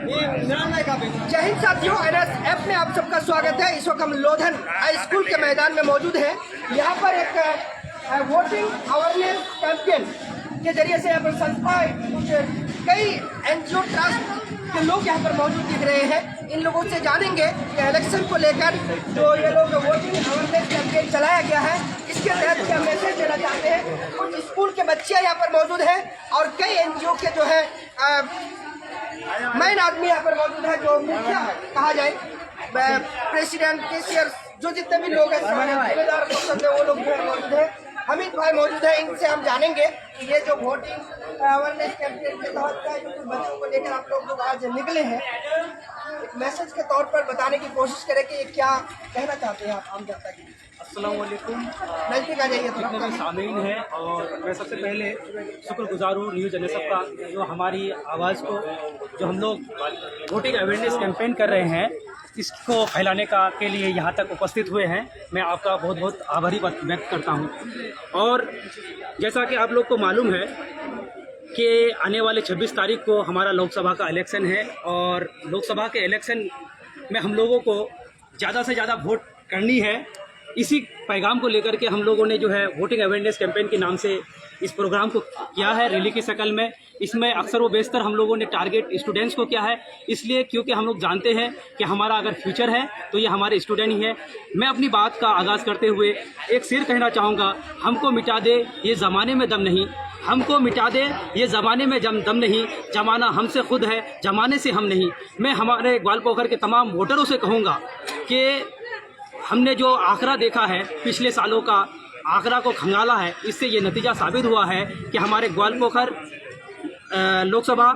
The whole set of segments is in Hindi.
जय हिंद साथियों, NSF में आप सबका स्वागत है। इस वक्त हम लोधन हाई स्कूल के मैदान में मौजूद हैं। यहाँ पर एक वोटिंग अवेयरनेस कैंपेन के जरिए से यहाँ पर संस्थाएं, कुछ कई NGO ट्रस्ट के लोग यहाँ पर मौजूद दिख रहे हैं। इन लोगों से जानेंगे कि इलेक्शन को लेकर जो ये लोग वोटिंग अवेयरनेस कैंपेन चलाया गया है, इसके तहत क्या मैसेज देना चाहते हैं। कुछ स्कूल के बच्चे यहाँ पर मौजूद हैं और कई NGO के जो है मेन आदमी यहाँ पर मौजूद है, जो मुखिया कहा जाए, प्रेसिडेंट, कैशियर, जो जितने भी लोग हैं, जिम्मेदार वो लोग मौजूद हैं। हमीद भाई मौजूद है, इनसे हम जानेंगे कि ये जो वोटिंग अवेयरनेस कैंपेन के तहत बच्चों को लेकर आप लोग आज निकले हैं, एक मैसेज के तौर पर बताने की कोशिश करें कि ये क्या कहना चाहते हैं आप आम जनता के लिए। अस्सलाम वालेकुम, नजदीक आ जाइए जितने भी सामीन हैं, और मैं सबसे पहले शुक्रगुजार हूँ न्यूज़ NSF का, जो हमारी आवाज़ को, जो हम लोग वोटिंग अवेयरनेस कैंपेन कर रहे हैं, इसको फैलाने के लिए यहाँ तक उपस्थित हुए हैं। मैं आपका बहुत बहुत आभारी व्यक्त करता हूँ। और जैसा कि आप लोग को मालूम है कि आने वाले 26 तारीख को हमारा लोकसभा का इलेक्शन है, और लोकसभा के इलेक्शन में हम लोगों को ज़्यादा से ज़्यादा वोट करनी है। इसी पैगाम को लेकर के हम लोगों ने जो है वोटिंग अवेयरनेस कैंपेन के नाम से इस प्रोग्राम को किया है, रैली की शक्ल में। इसमें अक्सर व बेशतर हम लोगों ने टारगेट स्टूडेंट्स को किया है, इसलिए क्योंकि हम लोग जानते हैं कि हमारा अगर फ्यूचर है तो ये हमारे स्टूडेंट ही है। मैं अपनी बात का आगाज़ करते हुए एक शेर कहना चाहूँगा, हमको मिटा दे ये ज़माने में दम नहीं, हमको मिटा दे ये ज़माने में दम नहीं, जमाना हमसे खुद है, जमाने से हम नहीं। मैं हमारे ग्वालपोखर के तमाम वोटरों से कहूँगा कि हमने जो आंकड़ा देखा है, पिछले सालों का आंकड़ा को खंगाला है, इससे ये नतीजा साबित हुआ है कि हमारे ग्वालपोखर लोकसभा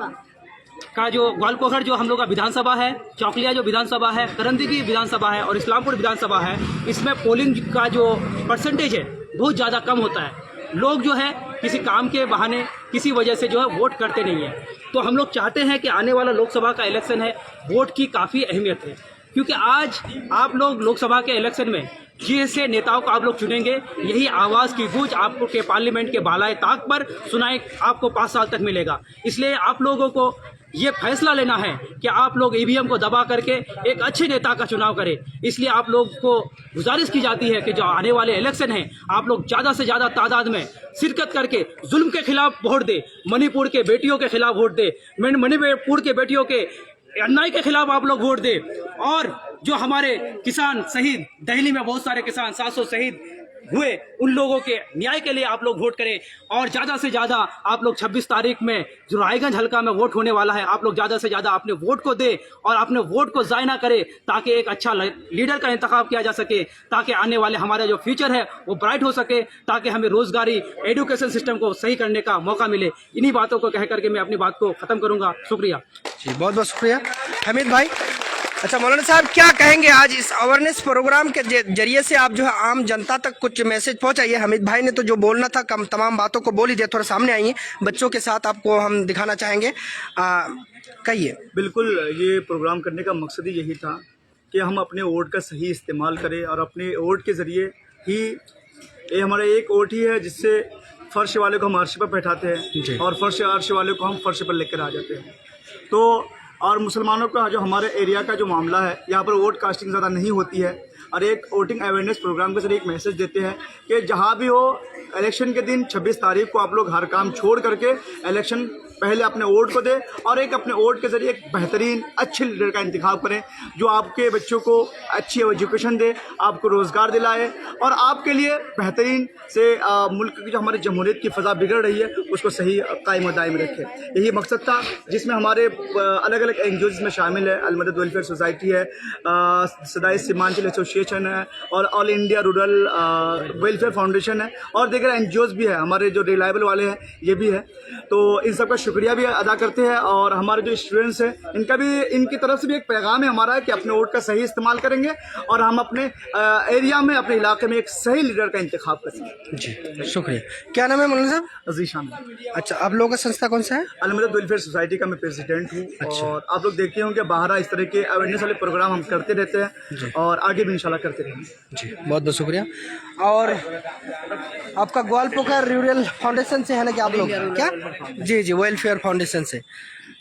का जो हम लोग का विधानसभा है, चौकलिया जो विधानसभा है, करंदी की विधानसभा है और इस्लामपुर विधानसभा है, इसमें पोलिंग का जो परसेंटेज है बहुत ज़्यादा कम होता है। लोग जो है किसी काम के बहाने, किसी वजह से जो है वोट करते नहीं है। तो हम लोग चाहते हैं कि आने वाला लोकसभा का इलेक्शन है, वोट की काफ़ी अहमियत है, क्योंकि आज आप लोग लोकसभा के इलेक्शन में जैसे नेताओं को आप लोग चुनेंगे, यही आवाज़ की गूंज आपको के पार्लियामेंट के बालाए ताक पर सुनाई आपको 5 साल तक मिलेगा। इसलिए आप लोगों को ये फैसला लेना है कि आप लोग EVM को दबा करके एक अच्छे नेता का चुनाव करें। इसलिए आप लोग को गुजारिश की जाती है कि जो आने वाले इलेक्शन हैं, आप लोग ज़्यादा से ज़्यादा तादाद में शिरकत करके जुल्म के खिलाफ वोट दे, मणिपुर के बेटियों के खिलाफ वोट दे, मणिपुर के बेटियों के अन्याय के खिलाफ आप लोग वोट दे। और जो हमारे किसान शहीद, दिल्ली में बहुत सारे किसान 700 शहीद हुए, उन लोगों के न्याय के लिए आप लोग वोट करें। और ज़्यादा से ज़्यादा आप लोग 26 तारीख में जो रायगंज हल्का में वोट होने वाला है, आप लोग ज़्यादा से ज़्यादा अपने वोट को दे और अपने वोट को ज़ाया ना करें, ताकि एक अच्छा लीडर का इंतखाब किया जा सके, ताकि आने वाले हमारा जो फ्यूचर है वो ब्राइट हो सके, ताकि हमें रोज़गारी, एजुकेशन सिस्टम को सही करने का मौका मिले। इन्हीं बातों को कह करके मैं अपनी बात को ख़त्म करूँगा। शुक्रिया जी, बहुत बहुत शुक्रिया हमीद भाई। अच्छा मौलाना साहब, क्या कहेंगे आज इस अवेयरनेस प्रोग्राम के जरिए से आप जो है आम जनता तक कुछ मैसेज पहुंचाइए। हमीद भाई ने तो जो बोलना था तमाम बातों को बोल ही दिया, थोड़ा सामने आइए, बच्चों के साथ आपको हम दिखाना चाहेंगे, कहिए। बिल्कुल, ये प्रोग्राम करने का मकसद ही यही था कि हम अपने वोट का सही इस्तेमाल करें, और अपने वोट के ज़रिए ही, ये हमारा एक वोट ही है जिससे फर्श वाले को हम अर्श पर बैठाते हैं और अर्श वाले को हम फर्श पर लेकर आ जाते हैं। तो और मुसलमानों का जो हमारे एरिया का जो मामला है, यहाँ पर वोट कास्टिंग ज़्यादा नहीं होती है, और एक वोटिंग अवेयरनेस प्रोग्राम के जरिए एक मैसेज देते हैं कि जहाँ भी हो, इलेक्शन के दिन 26 तारीख को आप लोग हर काम छोड़ करके इलेक्शन पहले अपने वोट को दें, और एक अपने वोट के ज़रिए एक बेहतरीन अच्छे लीडर का इंतखाब करें, जो आपके बच्चों को अच्छी एजुकेशन दे, आपको रोज़गार दिलाए, और आपके लिए बेहतरीन से मुल्क की जो हमारी जमहूरियत की फ़ज़ा बिगड़ रही है उसको सही कायम व दायम रखे। यही मकसद था, जिसमें हमारे अलग अलग NGOs में शामिल है, अलमदद वेलफेयर सोसाइटी है, सदाई सीमांचल एसोसिएशन है, और all India rural welfare foundation है, और दीगर NGOs भी है, हमारे जो रिलायबल वाले हैं ये भी है। तो इन सब का शुक्रिया भी अदा करते हैं, और हमारे जो स्टूडेंट्स हैं इनकी तरफ से भी एक पैगाम है हमारा कि अपने वोट का सही इस्तेमाल करेंगे, और हम अपने एरिया में, अपने इलाके में एक सही लीडर का इंतखाब करेंगे। जी शुक्रिया। क्या नाम है मौलाना साहब? अजीशान। अच्छा, आप लोगों का संस्था कौन सा है? अलमदद वेलफेयर सोसाइटी का मैं प्रेसिडेंट हूँ। अच्छा। और आप लोग देखते होंगे बाहर इस तरह के अवेयरनेस वाले प्रोग्राम हम करते रहते हैं, और आगे भी इंशाल्लाह करते रहेंगे। जी, बहुत बहुत शुक्रिया। और आपका ग्वालपोखर रूरल फाउंडेशन से है ना कि आप लोग? क्या? जी जी, वेलफेयर फाउंडेशन से।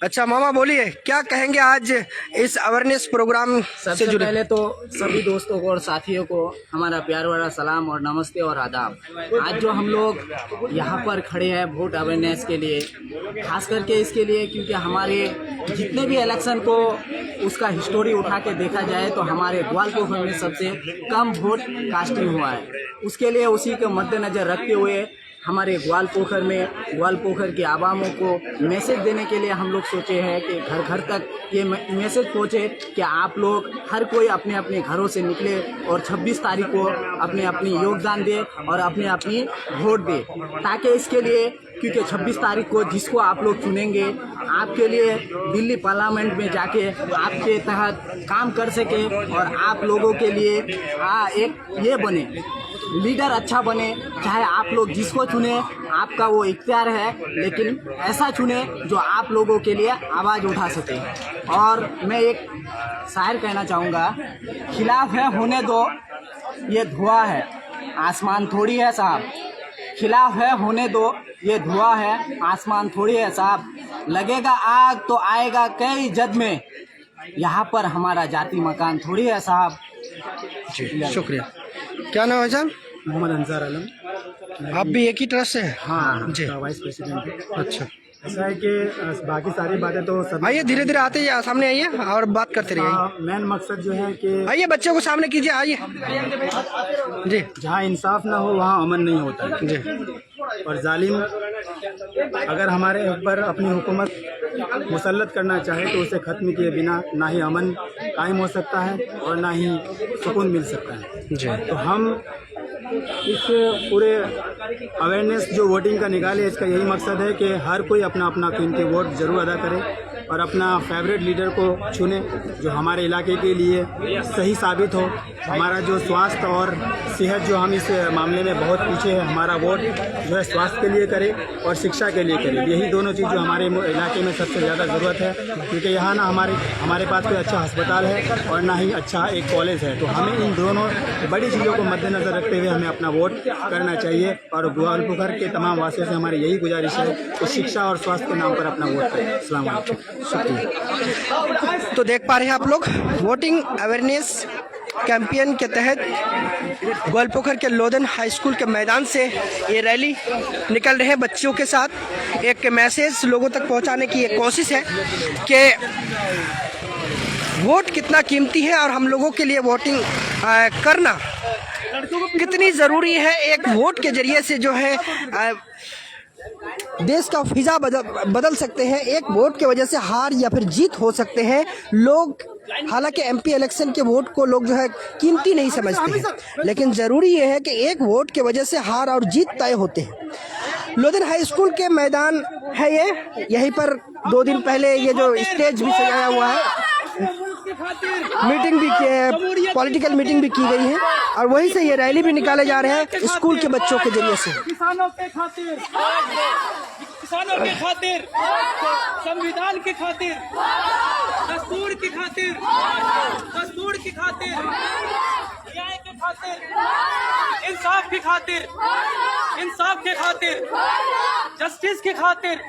अच्छा मामा बोलिए, क्या कहेंगे आज इस अवेयरनेस प्रोग्राम से सबसे जुड़े? पहले तो सभी दोस्तों को और साथियों को हमारा प्यार भरा सलाम और नमस्ते और आदाब। आज जो हम लोग यहाँ पर खड़े हैं वोट अवेयरनेस के लिए, खास करके इसके लिए क्योंकि हमारे जितने भी इलेक्शन को उसका हिस्टोरी उठा के देखा जाए तो हमारे ग्वालपोखर में सबसे कम वोट कास्टिंग हुआ है। उसके लिए उसी के मद्देनज़र रखते हुए हमारे ग्वालपोखर के आवामों को मैसेज देने के लिए हम लोग सोचे हैं कि घर घर तक ये मैसेज पहुँचे कि आप लोग हर कोई अपने अपने घरों से निकले और 26 तारीख को अपने अपनी योगदान दे और अपने अपनी वोट दे, ताकि इसके लिए क्योंकि 26 तारीख को जिसको आप लोग चुनेंगे आपके लिए दिल्ली पार्लियामेंट में जाके आपके तहत काम कर सके और आप लोगों के लिए एक ये बने, लीडर अच्छा बने। चाहे आप लोग जिसको चुने आपका वो इख्तियार है, लेकिन ऐसा चुने जो आप लोगों के लिए आवाज़ उठा सके। और मैं एक शायर कहना चाहूँगा, खिलाफ है होने दो ये धुआं है, आसमान थोड़ी है साहब। खिलाफ है होने दो ये धुआं है, आसमान थोड़ी है साहब। लगेगा आग तो आएगा कई जद में, यहाँ पर हमारा जाति मकान थोड़ी है साहब। जी शुक्रिया। क्या नाम है साहब? मोहम्मद अंसार आलम। आप भी एक ही ट्रस्ट से हैं? हाँ जी। Vice president. अच्छा, ऐसा है कि बाकी सारी बातें तो सब आइए धीरे धीरे आते हैं, सामने आइए और बात करते रहिए। मेन मकसद जो है कि आइए बच्चों को सामने कीजिए, आइए जी। जहाँ इंसाफ ना हो वहाँ अमन नहीं होता है जी और जालिम अगर हमारे ऊपर अपनी हुकूमत मुसल्लत करना चाहे तो उसे ख़त्म किए बिना ना ही अमन कायम हो सकता है और ना ही सुकून मिल सकता है। जी। तो हम इस पूरे अवेयरनेस जो वोटिंग का निकाले, इसका यही मकसद है कि हर कोई अपना अपना कीमती वोट ज़रूर अदा करे और अपना फेवरेट लीडर को चुने जो हमारे इलाके के लिए सही साबित हो। हमारा जो स्वास्थ्य और सेहत जो हम इस मामले में बहुत पीछे है, हमारा वोट जो है स्वास्थ्य के लिए करे और शिक्षा के लिए करे। यही दोनों चीज़ जो हमारे इलाके में सबसे ज़्यादा ज़रूरत है, क्योंकि यहाँ ना हमारे पास कोई अच्छा अस्पताल है और ना ही अच्छा एक कॉलेज है। तो हमें इन दोनों बड़ी चीज़ों को मद्देनज़र रखते हुए हमें अपना वोट करना चाहिए और ग्वालपोखर के तमाम वासियों से हमारी यही गुजारिश है कि शिक्षा और स्वास्थ्य के नाम पर अपना वोट करें। अस्सलाम वालेकुम। शुक्रिया। तो देख पा रहे हैं आप लोग, वोटिंग अवेयरनेस कैंपेन के तहत ग्वालपोखर के लोधन हाई स्कूल के मैदान से ये रैली निकल रहे हैं। बच्चों के साथ एक मैसेज लोगों तक पहुंचाने की एक कोशिश है कि वोट कितना कीमती है और हम लोगों के लिए वोटिंग करना कितनी ज़रूरी है। एक वोट के जरिए से जो है देश का फिजा बदल सकते हैं। एक वोट के वजह से हार या फिर जीत हो सकते हैं। लोग हालांकि एमपी इलेक्शन के वोट को लोग जो है कीमती नहीं समझते हैं, लेकिन ज़रूरी ये है कि एक वोट के वजह से हार और जीत तय होते हैं। लोधन हाई स्कूल के मैदान है ये, यहीं पर 2 दिन पहले ये जो स्टेज भी सजाया हुआ है, मीटिंग भी पॉलिटिकल मीटिंग भी की गई है और वहीं से ये रैली भी निकाले जा रहे हैं स्कूल के बच्चों के जरिए से। किसानों के खातिर, संविधान के खातिर, दस्तूर की खातिर, न्याय के खातिर, इंसाफ के खातिर, जस्टिस के खातिर,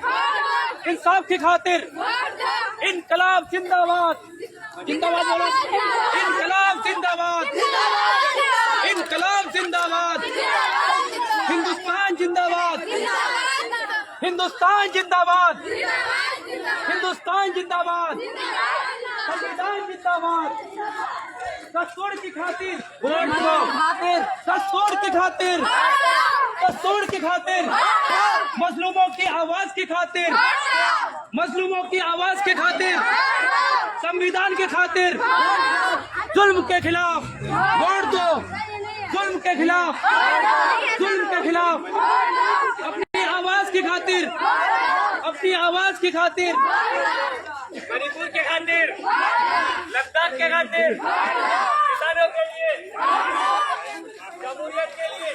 इंसाफ के खातिर, इनकलाब जिंदाबाद, जिंदाबाद बोलो, इनकलाब जिंदाबाद, इनकलाब जिंदाबाद, हिंदुस्तान जिंदाबाद, हिंदुस्तान जिंदाबाद, हिंदुस्तान जिंदाबाद, संविधान जिंदाबाद, दस्तूर की खातिर वोट दो, दस्तूर की खातिर, दस्तूर की खातिर, मजलूमों की आवाज की खातिर, मजलूमों की आवाज के खातिर, संविधान के खातिर, जुल्म के खिलाफ वोट दो, जुल्म के खिलाफ, जुल्म के खिलाफ, अपनी आवाज की खातिर, अपनी आवाज की खातिर, मणिपुर के खातिर, लद्दाख के खातिर, किसानों के लिए, जमहूरियत के लिए,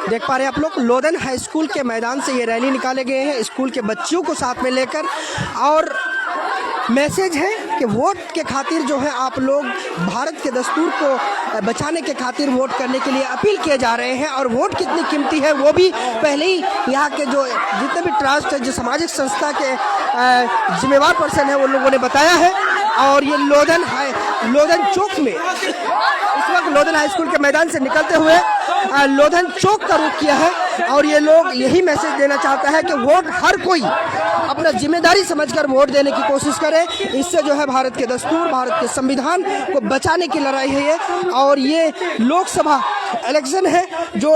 देख पा रहे हैं आप लोग, लोधन हाई स्कूल के मैदान से ये रैली निकाले गए हैं स्कूल के बच्चों को साथ में लेकर और मैसेज है कि वोट के खातिर जो है आप लोग भारत के दस्तूर को बचाने के खातिर वोट करने के लिए अपील किए जा रहे हैं। और वोट कितनी कीमती है वो भी पहले ही यहाँ के जो जितने भी ट्रस्ट है, जो सामाजिक संस्था के जिम्मेवार पर्सन है, वो लोगों ने बताया है। और ये लोधन चौक में इस वक्त लोधन हाई स्कूल के मैदान से निकलते हुए लोधन चौक का रुख किया है। और ये लोग यही मैसेज देना चाहता है कि वोट हर कोई अपना जिम्मेदारी समझकर वोट देने की कोशिश करे। इससे जो है भारत के दस्तूर, भारत के संविधान को बचाने की लड़ाई है ये। और ये लोकसभा इलेक्शन है जो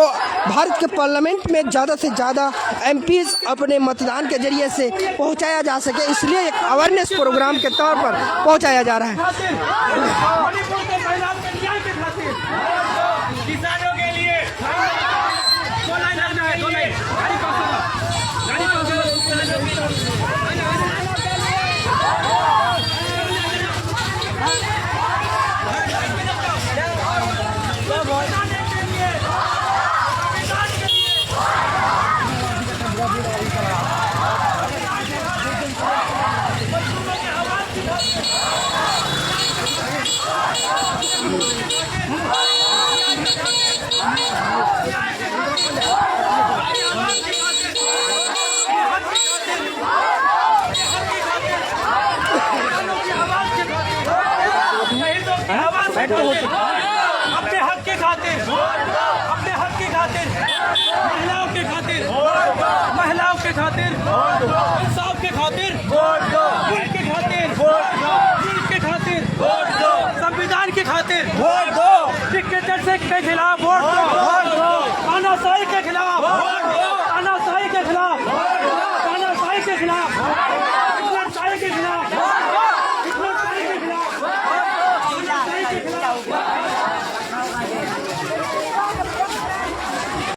भारत के पार्लियामेंट में ज़्यादा से ज़्यादा एमपीज अपने मतदान के जरिए से पहुंचाया जा सके, इसलिए एक अवेयरनेस प्रोग्राम के तौर पर पहुंचाया जा रहा है। किसानों के लिए दो लाइन लगना है, दो लाइन गाड़ी पास होगा, गाड़ी पास होगा। अपने हक के खातिर, अपने हक के खातिर, महिलाओं के खातिर, महिलाओं के खातिर, इंसाफ के खातिर, मुल्क के खातिर, मुल्क के खातिर, संविधान के खातिर, डिक्टेटरशिप के खिलाफ वोट